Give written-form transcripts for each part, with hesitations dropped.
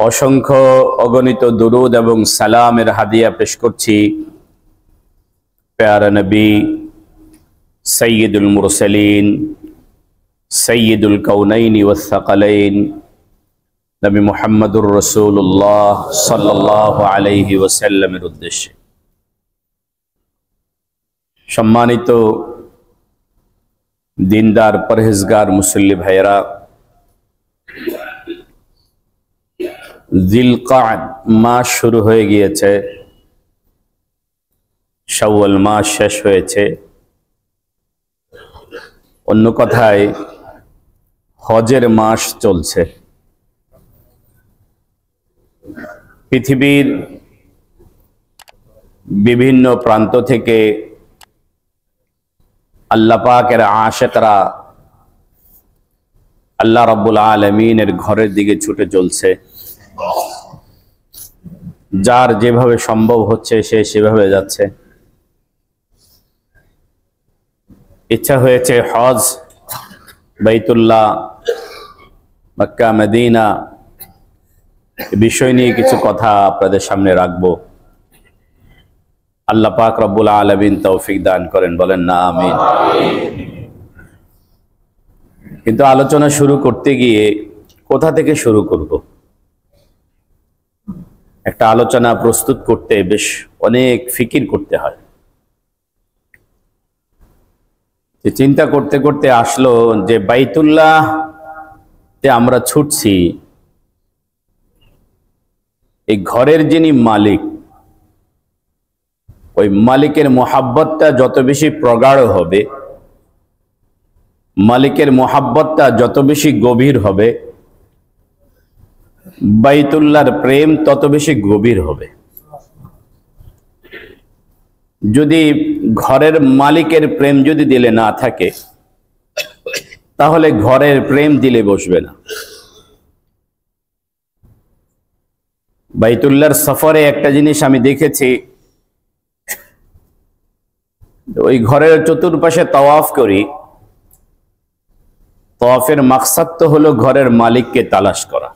অসংখ্য অগণিত দুরুদ এবং সালামের হাদিয়া পেশ করছি প্যারা নবী সৈয়দুল মুরসালিন সৈয়দুল কাউনাইন ওয়াস সাকালাইন নবী মুহাম্মদুর রাসূলুল্লাহ সাল্লাল্লাহু আলাইহি ওয়াসাল্লামের উদ্দেশ্যে। সম্মানিত দিনদার পরহেজগার মুসল্লি ভাইয়েরা, জিলকাদ মাস শুরু হয়ে গিয়েছে, শাওয়াল মাস শেষ হয়েছে। অন্য কথায় হজের মাস চলছে। পৃথিবীর বিভিন্ন প্রান্ত থেকে আল্লাহ পাকের আশিকরা আল্লাহ রাব্বুল আলামিনের ঘরের দিকে ছুটে চলছে। যার যেভাবে সম্ভব হচ্ছে সে সেভাবে যাচ্ছে। ইচ্ছা হয়েছে হজ, বাইতুল্লাহ, মক্কা, মদিনা বিষয় নিয়ে কিছু কথা আপনাদের সামনে রাখবো। আল্লাহ পাক রব্বুল আলামিন তৌফিক দান করেন, বলেন না আমিন। কিন্তু আলোচনা শুরু করতে গিয়ে কোথা থেকে শুরু করব? একটা আলোচনা প্রস্তুত করতে বেশ অনেক ফিকির করতে হয়। চিন্তা করতে করতে আসলো যে বাইতুল্লাহ তে আমরা ছুটছি, এই ঘরের যিনি মালিক, ওই মালিকের মোহাব্বতটা যত বেশি প্রগাঢ় হবে, মালিকের মোহাব্বতটা যত বেশি গভীর হবে, বাইতুল্লাহর প্রেম তত বেশি গভীর হবে। যদি ঘরের মালিকের প্রেম যদি দিলে না থাকে, তাহলে ঘরের প্রেম দিলে বসবে না। বাইতুল্লাহর সফরে একটা জিনিস আমি দেখেছি, ওই ঘরের চতুর্পাশে তাওয়াফ করি। তাওয়াফের মাকসাদ তো হলো ঘরের মালিককে তালাশ করা।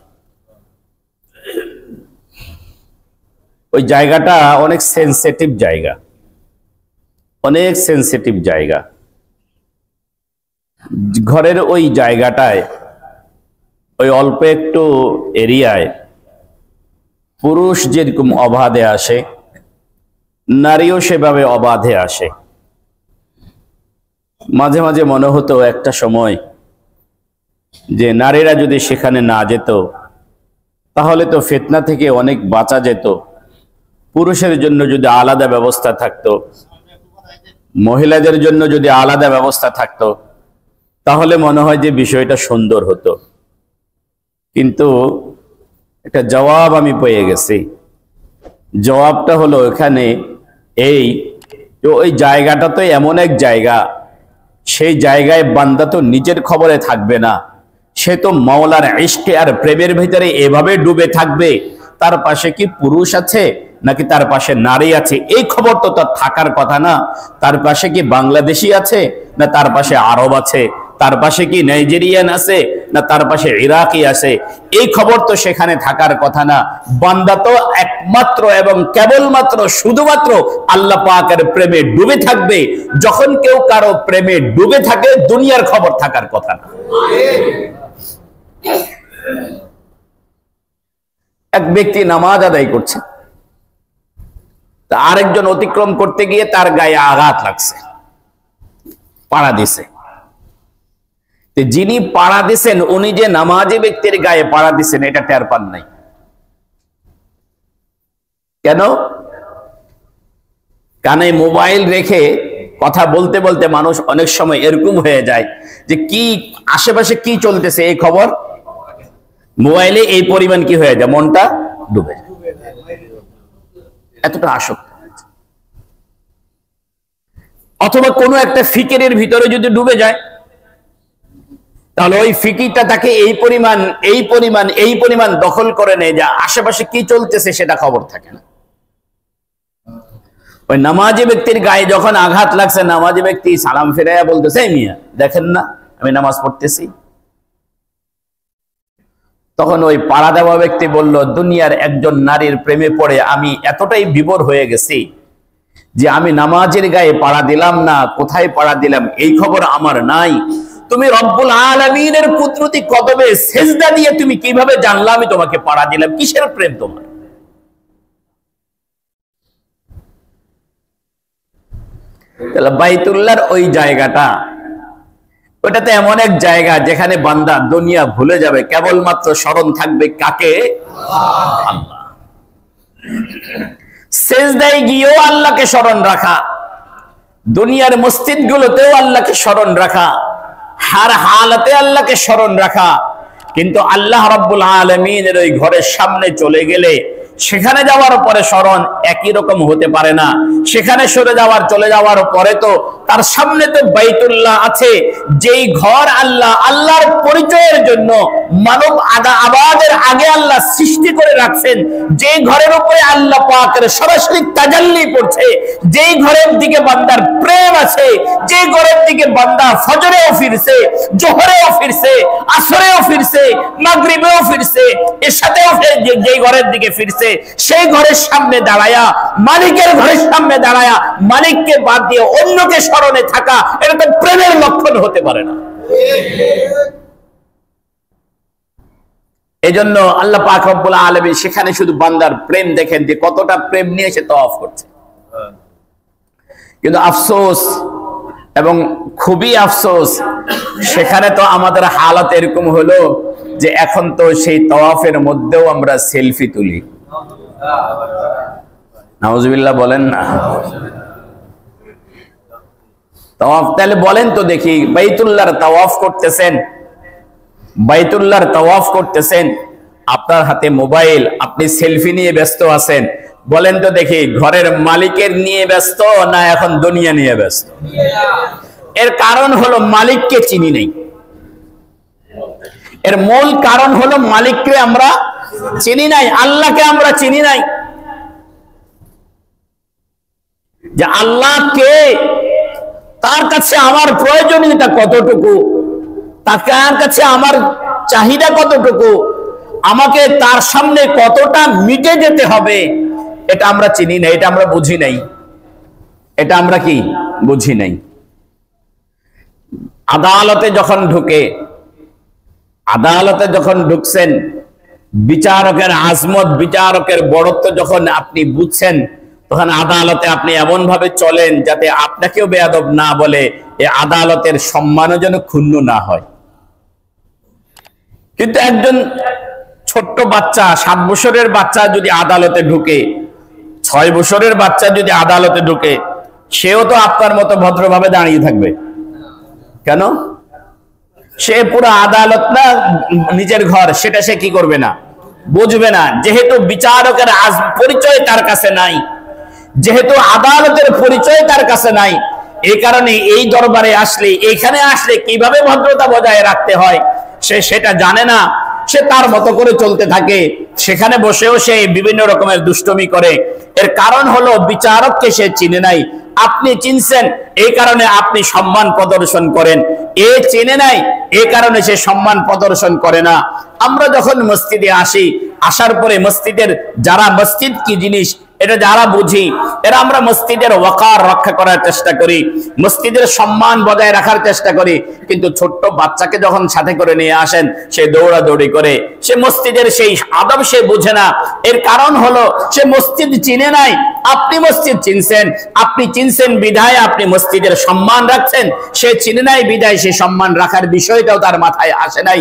ওই জায়গাটা অনেক সেনসিটিভ জায়গা, অনেক সেনসিটিভ জায়গা। ঘরের ওই জায়গাটায়, ওই অল্প একটু এরিয়ায় পুরুষ যেরকম অবাধে আসে, নারীও সেভাবে অবাধে আসে। মাঝে মাঝে মনে হতো একটা সময় যে নারীরা যদি সেখানে না যেত তাহলে তো ফিতনা থেকে অনেক বাঁচা যেত। পুরুষের জন্য যদি আলাদা ব্যবস্থা থাকতো, মহিলাদের জন্য যদি আলাদা ব্যবস্থা থাকতো, তাহলে মনে হয় যে বিষয়টা সুন্দর হতো। কিন্তু একটা জবাব আমি পেয়ে গেছি। জবাবটা হলো এখানে এই, ওই জায়গাটা তো এমন এক জায়গা, সেই জায়গায় বান্দা তো নিজের খবরে থাকবে না, সে তো মাওলার ইশকে আর প্রেমের ভিতরে এভাবে ডুবে থাকবে। তার পাশে কি পুরুষ আছে নাকি তার পাশে নারী আছে এই খবর তো তার থাকার কথা না। তার পাশে কি বাংলাদেশি আছে না তার পাশে আরব আছে, তার পাশে কি নাইজেরিয়ান আছে না তার পাশে ইরাকি আছে, এই খবর তো সেখানে থাকার কথা না। বান্দা তো একমাত্র এবং কেবলমাত্র শুধুমাত্র আল্লাহ পাকের প্রেমে ডুবে থাকবে। যখন কেউ কারো প্রেমে ডুবে থাকে, দুনিয়ার খবর থাকার কথা না। এক ব্যক্তি নামাজ আদায় করছে, আরেকজন অতিক্রম করতে গিয়ে তার গায়ে আঘাত লাগছে, পাড়া দিছে। যিনি পাড়া দিছেন উনি যে নামাজি ব্যক্তির গায়ে পাড়া দিছেন এটা টের পান নাই। কেন? কানে মোবাইল রেখে কথা বলতে বলতে মানুষ অনেক সময় এরকম হয়ে যায় যে কি আশেপাশে কি চলতেছে এই খবর মোবাইলে এই পরিমাণ কি হয়ে যায়, মনটা ডুবে যায়, এতটা আসক্ত। অথবা কোনো একটা ফিকিরের ভিতরে যদি ডুবে যায়, তাহলে ওই ফিকিরটা তাকে এই পরিমাণ দখল করে নেয় যে আশেপাশে কি চলতেছে সেটা খবর থাকে না। ওই নামাজি ব্যক্তির গায়ে যখন আঘাত লাগছে, নামাজি ব্যক্তি সালাম ফিরাইয়া বলতেছে, মিয়া দেখেন না আমি নামাজ পড়তেছি। তখন ওই পাড়া দেওয়া ব্যক্তি বলল, দুনিয়ার একজন নারীর প্রেমে পড়ে আমি এতটাই বিভোর হয়ে গেছি যে আমি নামাজের গায়ে পাড়া দিলাম না, কোথায় পাড়া দিলাম এই খবর আমার নাই। তুমি রব্বুল আলামিনের কুদরতি কদমে সেজদা দিয়ে তুমি কিভাবে জানলা আমি তোমাকে পাড়া দিলাম? কিসের প্রেম তোমার? তাহলে বাইতুল্লাহর ওই জায়গাটা, ওটাতে এমন এক জায়গা যেখানে বান্দা দুনিয়া ভুলে যাবে, কেবলমাত্র স্মরণ থাকবে কাকে? আল্লাহ। সেজদায় গিয়েও আল্লাহকে স্মরণ রাখা, দুনিয়ার মসজিদ গুলোতেও আল্লাহকে স্মরণ রাখা, হার হালাতে আল্লাহকে স্মরণ রাখা। কিন্তু আল্লাহ রাব্বুল আলামিনের ওই ঘরের সামনে চলে গেলে সেখানে যাওয়ার পরে স্মরণ একই রকম হতে পারে না। সেখানে চলে যাওয়ার পরে তো তার সামনে তো বাইতুল্লাহ আছে, যেই ঘর আল্লাহর পরিচয়ের জন্য মানব আবাদের আগে আল্লাহ সৃষ্টি করে রাখছেন, যেই ঘরের উপরে আল্লাহ পাকের সরাসরি তাজাল্লি পড়ছে, যেই ঘরের দিকে বান্দার প্রেম আছে, যেই ঘরের দিকে বান্দা ফজরেও ফিরছে, জোহরেও ফিরছে, আসরেও ফিরছে, মাগরিবেও ফিরছে, এশাতেও যেই ঘরের দিকে ফিরছে, সেই ঘরের সামনে দাঁড়ায়া, মালিকের ঘরের সামনে দাঁড়ায়া মালিককে বাদ দিয়ে অন্যকে স্মরণে থাকা, এটা তো প্রেমের লক্ষণ হতে পারে না। এজন্য আল্লাহ পাক রব্বুল আলামিন সেখানে শুধু বান্দার প্রেম দেখেন যে কতটা প্রেম নিয়ে সে তওয়াফ করছে। কিন্তু আফসোস, এবং খুবই আফসোস, সেখানে তো আমাদের হালাত এরকম হলো যে এখন তো সেই তওয়াফের মধ্যেও আমরা সেলফি তুলি। নাউজুবিল্লাহ বলেন না। তাওয়াফ, তাহলে বলেন তো দেখি, বাইতুল্লাহর তাওয়াফ করতেছেন, আপনার হাতে মোবাইল, আপনি সেলফি নিয়ে ব্যস্ত আছেন, বলেন তো দেখি ঘরের মালিকের নিয়ে ব্যস্ত না এখন দুনিয়া নিয়ে ব্যস্ত? এর কারণ হলো মালিককে চিনি নাই। এর মূল কারণ হলো মালিককে আমরা চিনি নাই, আল্লাহকে আমরা চিনি নাই। যে আল্লাহ কে, তার কাছে আমার প্রয়োজনীয়তা কতটুকু, তার কাছে আমার চাহিদা কতটুকু, আমাকে তার সামনে কতটা মিটে যেতে হবে, এটা আমরা চিনি না, এটা আমরা বুঝি নাই। এটা আমরা কি বুঝি নাই? আদালতে যখন ঢুকছেন, বিচারকের আজমত, বিচারকের বড়ত্ব যখন আপনি বুঝছেন, তখন আদালতে আপনি এমন ভাবে চলেন যাতে আপনাকেও বেয়াদব না বলে, এই আদালতের সম্মানও যেন ক্ষুণ্ণ না হয়। কিন্তু একজন ছোট্ট বাচ্চা, 7 বছরের বাচ্চা যদি আদালতে ঢুকে, 6 বছরের বাচ্চা যদি আদালতে ঢুকে, সেও তো আপনার মতো ভদ্রভাবে দাঁড়িয়ে থাকবে কেন? সে পুরো আদালত না নিজের ঘর, সেটা সে কি করবে না, বুঝবে না। যেহেতু বিচারকের পরিচয় তার কাছে নাই, যেহেতু আদালতের পরিচয় তার কাছে নাই, এই কারণে এই দরবারে আসলে, এখানে আসলে কিভাবে ভদ্রতা বজায় রাখতে হয় সে সেটা জানে না। সে তার মতো করে চলতে থাকে, সেখানে বসেও সে বিভিন্ন রকমের দুষ্টমি করে। এর কারণ হলো বিচারককে সে চিনে নাই। আপনি চিনছেন, এই কারণে আপনি সম্মান প্রদর্শন করেন। এ চিনে নাই, এই কারণে সে সম্মান প্রদর্শন করে না। আমরা যখন মসজিদে আসি, আসার পরে মসজিদের যারা মসজিদ কি জিনিস এটা যারা বুঝি, এরা আমরা মসজিদের ওয়াকার রক্ষা করার চেষ্টা করি, মসজিদের সম্মান বজায় রাখার চেষ্টা করি। কিন্তু ছোট্ট বাচ্চাকে যখন সাথে করে নিয়ে আসেন, সে দৌড়াদৌড়ি করে, সে মসজিদের সেই আদব সে বুঝে না। এর কারণ হলো সে মসজিদ চিনে নাই। আপনি মসজিদ চিনছেন, আপনি চিনছেন বিধায় আপনি মসজিদের সম্মান রাখছেন, সে চিনে নাই বিধায় সে সম্মান রাখার বিষয়টাও তার মাথায় আসে নাই।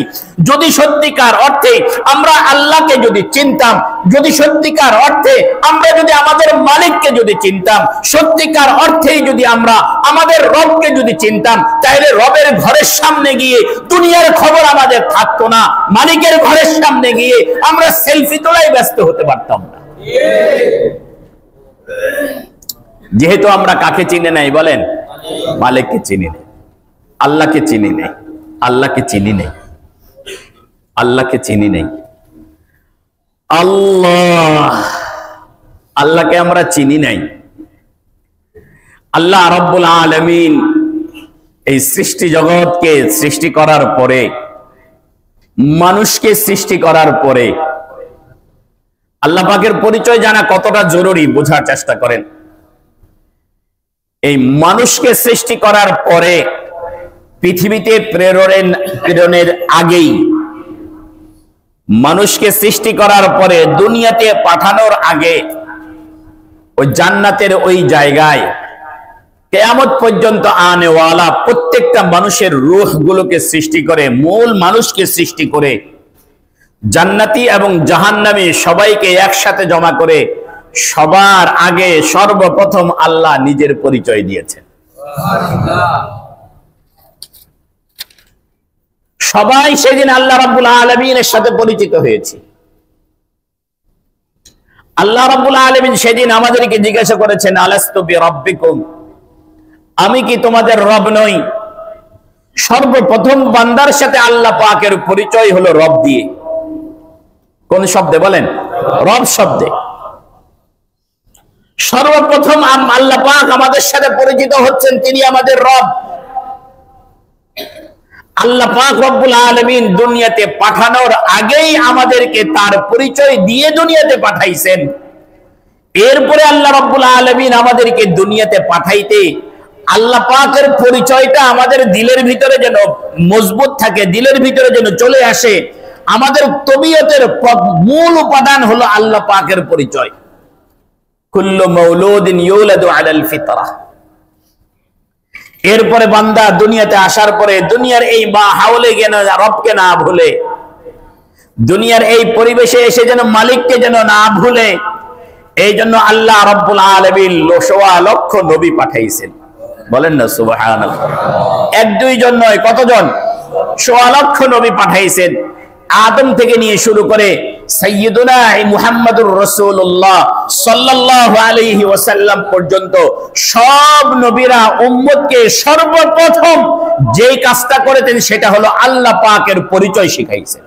যদি সত্যিকার অর্থে আমরা আল্লাহকে যদি চিনতাম, যদি সত্যিকার অর্থে আমরা যদি আমাদের মালিককে যদি চিনতাম, সত্যিকার অর্থেই যদি আমরা আমাদের রবকে যদি চিনতাম, তাহলে রবের ঘরের সামনে গিয়ে দুনিয়ার খবর আমাদের থাকতো না। মালিকের ঘরের সামনে গিয়ে আমরা সেলফি তোলাই ব্যস্ত হতে পারতাম না। যেহেতু আমরা কাকে চিনি নাই বলেন? মালিককে চিনি নাই, আল্লাহকে চিনি নাই, আল্লাহকে চিনি নাই, আল্লাহকে চিনি নাই। আল্লাহকে আমরা চিনি নাই। আল্লাহ রাব্বুল আলামিন এই সৃষ্টি জগৎকে সৃষ্টি করার পরে মানুষকে সৃষ্টি করার পরে আল্লাহ পাকের পরিচয় জানা কতটা জরুরি বোঝার চেষ্টা করেন। এই মানুষকে সৃষ্টি করার পরে পৃথিবীতে প্রেরণের আগেই, মানুষকে সৃষ্টি করার পরে দুনিয়াতে পাঠানোর আগে ওই জান্নাতের ওই জায়গায় কিয়ামত পর্যন্ত আনেওয়ালা প্রত্যেকটা মানুষের রূহগুলোকে সৃষ্টি করে, মূল মানুষকে সৃষ্টি করে জান্নাতি এবং জাহান্নামী সবাইকে একসাথে জমা করে সবার আগে সর্বপ্রথম আল্লাহ নিজের পরিচয় দিয়েছেন। সবাই সেদিন আল্লাহ রাব্বুল আলামিনের সাথে পরিচিত হয়েছে। আল্লাহ রাব্বুল আলামিন সেদিন আমাদেরকে জিজ্ঞাসা করেছেন, আলাস্তু বিরাব্বিকুম, আমি কি তোমাদের রব নই? সর্বপ্রথম বান্দার সাথে আল্লাহ পাকের পরিচয় হলো রব দিয়ে। কোন শব্দে বলেন? রব শব্দে। সর্বপ্রথম আল্লাহ পাক আমাদের সাথে পরিচিত হচ্ছেন, তিনি আমাদের রব। আল্লাহ পাক রব্বুল আলামিন দুনিয়াতে পাঠানোর আগেই আমাদেরকে তার পরিচয় দিয়ে দুনিয়াতে পাঠাইছেন। এরপরে আল্লাহ রব্বুল আলামিন আমাদেরকে দুনিয়াতে পাঠাইতে আল্লাহ পাকের পরিচয়টা আমাদের দিলের ভিতরে যেন মজবুত থাকে, দিলের ভিতরে যেন চলে আসে। আমাদের তবিয়তের মূল উপাদান হলো আল্লাহ পাকের পরিচয়। কুল্লু মাউলুদিন ইউলাদু আলাল ফিতরাহ। এরপরে বান্দা দুনিয়াতে আসার পরে দুনিয়ার এই মা হাওলে যেন রবকে না ভুলে, দুনিয়ার এই পরিবেশে এসে যেন মালিককে যেন না ভুলে, এই জন্য আল্লাহ রাব্বুল আলামিন ১০০ লক্ষ নবী পাঠাইছেন। বলেন না সুবহানাল্লাহ। এক দুইজন নয়, কতজন? ১০০ লক্ষ নবী পাঠাইছেন। আদম থেকে নিয়ে শুরু করে সাইয়্যিদুনা মুহাম্মদুর রাসূলুল্লাহ সাল্লাল্লাহু আলাইহি ওয়াসাল্লাম পর্যন্ত সব নবীরা উম্মতকে সর্বপ্রথম যেই কাজটা করেছেন সেটা হলো আল্লাহ পাকের পরিচয় শিখাইছেন।